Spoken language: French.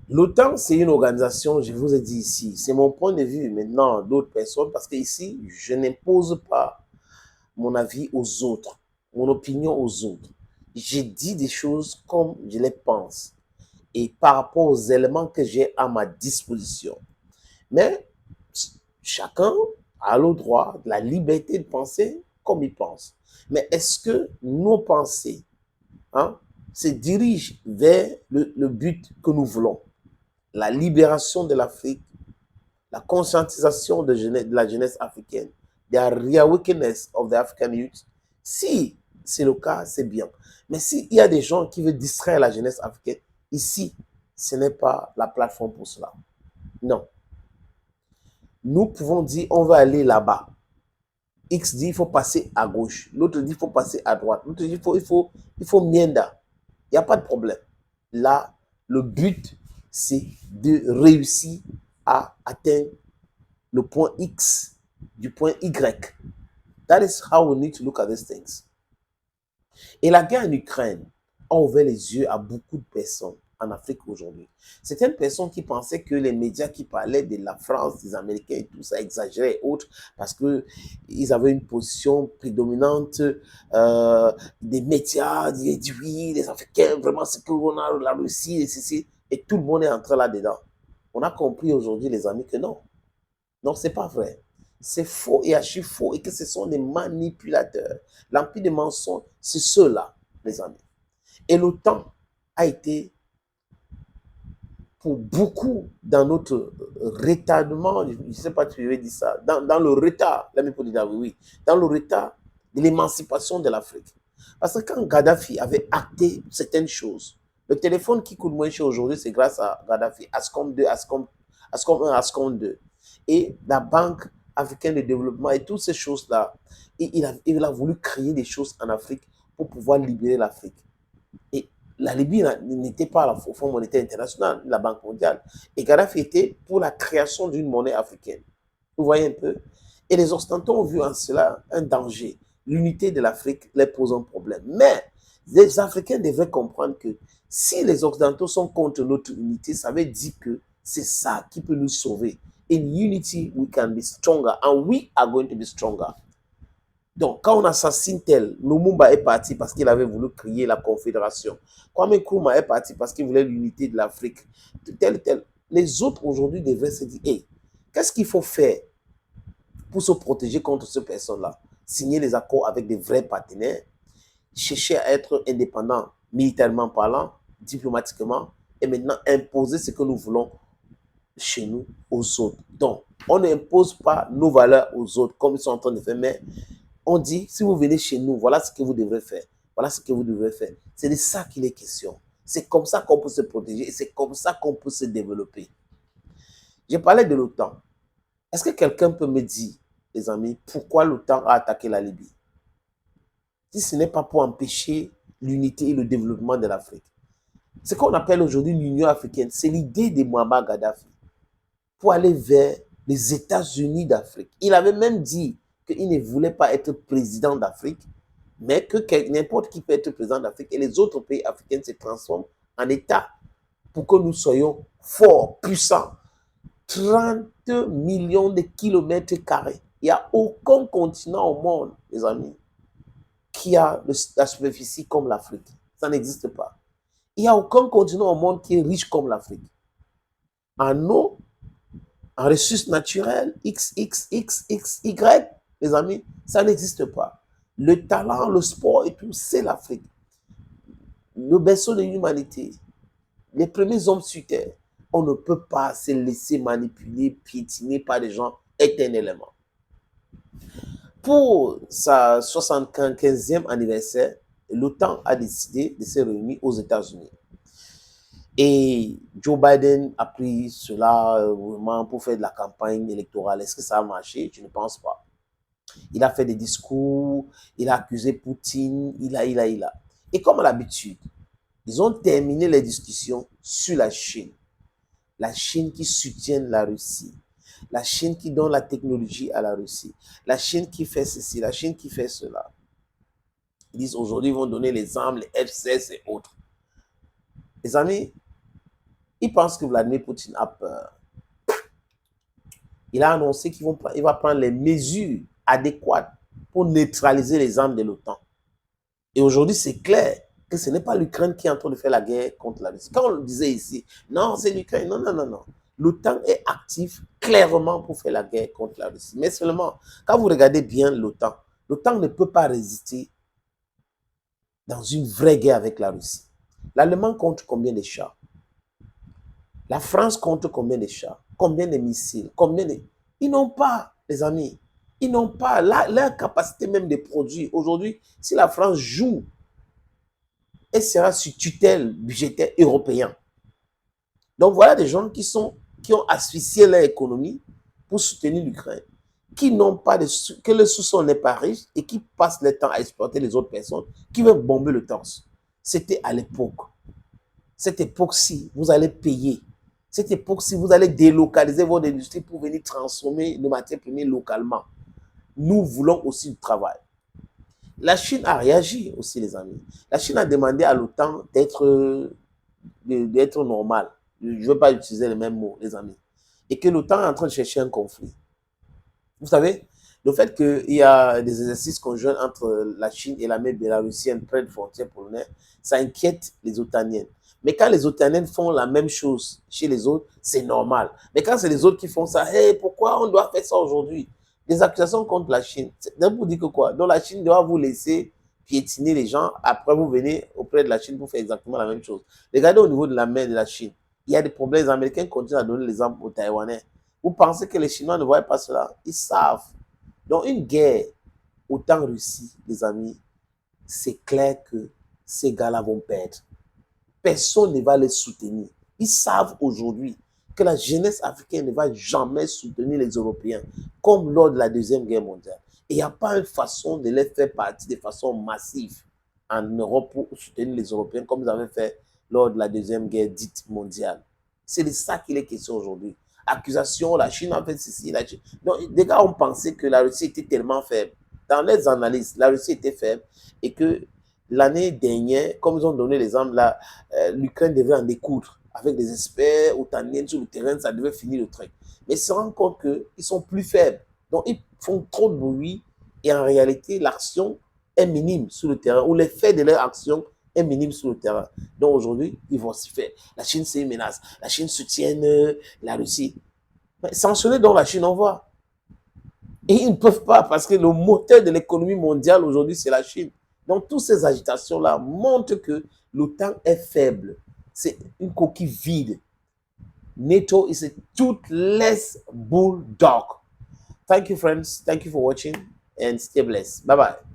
L'OTAN, c'est une organisation, je vous ai dit ici, c'est mon point de vue maintenant d'autres personnes, parce que ici, je n'impose pas mon avis aux autres, mon opinion aux autres. J'ai dit des choses comme je les pense et par rapport aux éléments que j'ai à ma disposition. Mais chacun a le droit, la liberté de penser comme il pense. Mais est-ce que nos pensées hein, se dirigent vers le but que nous voulons? La libération de l'Afrique, la conscientisation de la jeunesse africaine, the reawakeness of the African youth. Si c'est le cas, c'est bien. Mais s'il y a des gens qui veulent distraire la jeunesse africaine, ici, ce n'est pas la plateforme pour cela. Non. Nous pouvons dire, on va aller là-bas. X dit, il faut passer à gauche. L'autre dit, il faut passer à droite. L'autre dit, il faut mienda. Il n'y a pas de problème. Là, le but, c'est de réussir à atteindre le point X du point Y. That is how we need to look at these things. Et la guerre en Ukraine a ouvert les yeux à beaucoup de personnes en Afrique aujourd'hui. Certaines personnes qui pensaient que les médias qui parlaient de la France, des Américains et tout ça exagéraient et autres parce qu'ils avaient une position prédominante des médias, ils disent oui, les Africains, vraiment, c'est qu'on a la Russie et ceci. Et tout le monde est entré là-dedans. On a compris aujourd'hui, les amis, que non. Non, c'est pas vrai. C'est faux et archi faux et que ce sont des manipulateurs. L'empire des mensonges, c'est ceux-là, les amis. Et le temps a été pour beaucoup dans notre retardement, je ne sais pas si tu veux dire ça, dans le retard, là, pour dire oui, dans le retard de l'émancipation de l'Afrique. Parce que quand Gaddafi avait acté certaines choses, le téléphone qui coûte moins cher aujourd'hui, c'est grâce à Gaddafi, ASCOM 2, ASCOM 1, ASCOM 2. Et la Banque africaine de développement et toutes ces choses-là, il a voulu créer des choses en Afrique pour pouvoir libérer l'Afrique. Et la Libye n'était pas au Fonds monétaire international, la Banque mondiale. Et Gaddafi était pour la création d'une monnaie africaine. Vous voyez un peu? Et les Occidentaux ont vu en cela un danger. L'unité de l'Afrique leur pose un problème. Mais les Africains devraient comprendre que si les Occidentaux sont contre notre unité, ça veut dire que c'est ça qui peut nous sauver. In unity, we can be stronger and we are going to be stronger. Donc, quand on assassine tel, Lumumba est parti parce qu'il avait voulu créer la confédération. Kwame Nkrumah est parti parce qu'il voulait l'unité de l'Afrique. Tel. Les autres aujourd'hui devraient se dire, hey, qu'est-ce qu'il faut faire pour se protéger contre ces personnes-là? Signer les accords avec des vrais partenaires, chercher à être indépendant militairement parlant, diplomatiquement, et maintenant imposer ce que nous voulons chez nous aux autres. Donc, on n'impose pas nos valeurs aux autres comme ils sont en train de faire, mais on dit, si vous venez chez nous, voilà ce que vous devrez faire. Voilà ce que vous devrez faire. C'est de ça qu'il est question. C'est comme ça qu'on peut se protéger et c'est comme ça qu'on peut se développer. J'ai parlé de l'OTAN. Est-ce que quelqu'un peut me dire, les amis, pourquoi l'OTAN a attaqué la Libye? Si ce n'est pas pour empêcher l'unité et le développement de l'Afrique. Ce qu'on appelle aujourd'hui l'Union africaine, c'est l'idée de Muammar Gaddafi pour aller vers les États-Unis d'Afrique. Il avait même dit qu'il ne voulait pas être président d'Afrique, mais que n'importe qui peut être président d'Afrique et les autres pays africains se transforment en États pour que nous soyons forts, puissants. 30 millions de kilomètres carrés. Il n'y a aucun continent au monde, les amis, qui a la superficie comme l'Afrique. Ça n'existe pas. Il n'y a aucun continent au monde qui est riche comme l'Afrique. En eau, en ressources naturelles, Y, les amis, ça n'existe pas. Le talent, le sport et tout, c'est l'Afrique. Le berceau de l'humanité, les premiers hommes sur Terre, on ne peut pas se laisser manipuler, piétiner par des gens éternellement. Pour sa 75e anniversaire, l'OTAN a décidé de se réunir aux États-Unis. Et Joe Biden a pris cela vraiment pour faire de la campagne électorale. Est-ce que ça a marché? Je ne pense pas. Il a fait des discours, il a accusé Poutine, il a. Et comme à l'habitude, ils ont terminé les discussions sur la Chine. La Chine qui soutient la Russie. La Chine qui donne la technologie à la Russie. La Chine qui fait ceci, la Chine qui fait cela. Ils disent aujourd'hui, ils vont donner les armes, les F-16 et autres. Les amis, Il pense que Vladimir Poutine a peur. Il a annoncé qu'il va prendre les mesures adéquates pour neutraliser les armes de l'OTAN. Et aujourd'hui, c'est clair que ce n'est pas l'Ukraine qui est en train de faire la guerre contre la Russie. Quand on le disait ici, non, c'est l'Ukraine. Non, non, non, non. L'OTAN est actif clairement pour faire la guerre contre la Russie. Mais seulement, quand vous regardez bien l'OTAN ne peut pas résister dans une vraie guerre avec la Russie. L'Allemagne compte combien de chars? La France compte combien de chars? Combien de missiles? Ils n'ont pas, les amis. Ils n'ont pas leur capacité même de produire. Aujourd'hui, si la France joue, elle sera sous tutelle budgétaire européen. Donc voilà des gens qui ont asphyxié leur économie pour soutenir l'Ukraine, qui n'ont pas que le sous-sol n'est pas riche et qui passent le temps à exploiter les autres personnes qui veulent bomber le torse. C'était à l'époque. Cette époque-ci, vous allez payer. Cette époque-ci, vous allez délocaliser votre industrie pour venir transformer le matière première localement. Nous voulons aussi du travail. La Chine a réagi aussi, les amis. La Chine a demandé à l'OTAN d'être normal. Je ne veux pas utiliser les mêmes mots, les amis. Et que l'OTAN est en train de chercher un conflit. Vous savez, le fait qu'il y a des exercices conjoints entre la Chine et l'armée bélarusienne près de frontières polonaises, ça inquiète les OTANiennes. Mais quand les OTANiennes font la même chose chez les autres, c'est normal. Mais quand c'est les autres qui font ça, hey, pourquoi on doit faire ça aujourd'hui? Des accusations contre la Chine. Vous dites que quoi? Donc la Chine doit vous laisser piétiner les gens, après vous venez auprès de la Chine pour faire exactement la même chose. Regardez au niveau de la mer de la Chine. Il y a des problèmes. Les Américains continuent à donner les armes aux Taïwanais. Vous pensez que les Chinois ne voient pas cela? Ils savent. Donc une guerre autant Russie, les amis, c'est clair que ces gars-là vont perdre. Personne ne va les soutenir. Ils savent aujourd'hui que la jeunesse africaine ne va jamais soutenir les Européens, comme lors de la Deuxième Guerre mondiale. Et il n'y a pas une façon de les faire partie de façon massive en Europe pour soutenir les Européens, comme ils avaient fait lors de la Deuxième Guerre dite mondiale. C'est de ça qu'il est question aujourd'hui. Accusation, la Chine a fait ceci, la Chine. Donc, les gars ont pensé que la Russie était tellement faible. Dans les analyses, la Russie était faible et que l'année dernière, comme ils ont donné l'exemple là, l'Ukraine devait en découdre. Avec des experts otaniens sur le terrain, ça devait finir le truc. Mais ils se rendent compte qu'ils sont plus faibles. Donc, ils font trop de bruit et en réalité, l'action est minime sur le terrain ou l'effet de leur action est minime sur le terrain. Donc, aujourd'hui, ils vont s'y faire. La Chine, c'est une menace. La Chine soutient la Russie. Mais sanctionner donc la Chine, on voit. Et ils ne peuvent pas parce que le moteur de l'économie mondiale aujourd'hui, c'est la Chine. Donc, toutes ces agitations-là montrent que l'OTAN est faible. C'est une coquille vide. NATO is a toothless bulldog. Thank you, friends. Thank you for watching and stay blessed. Bye-bye.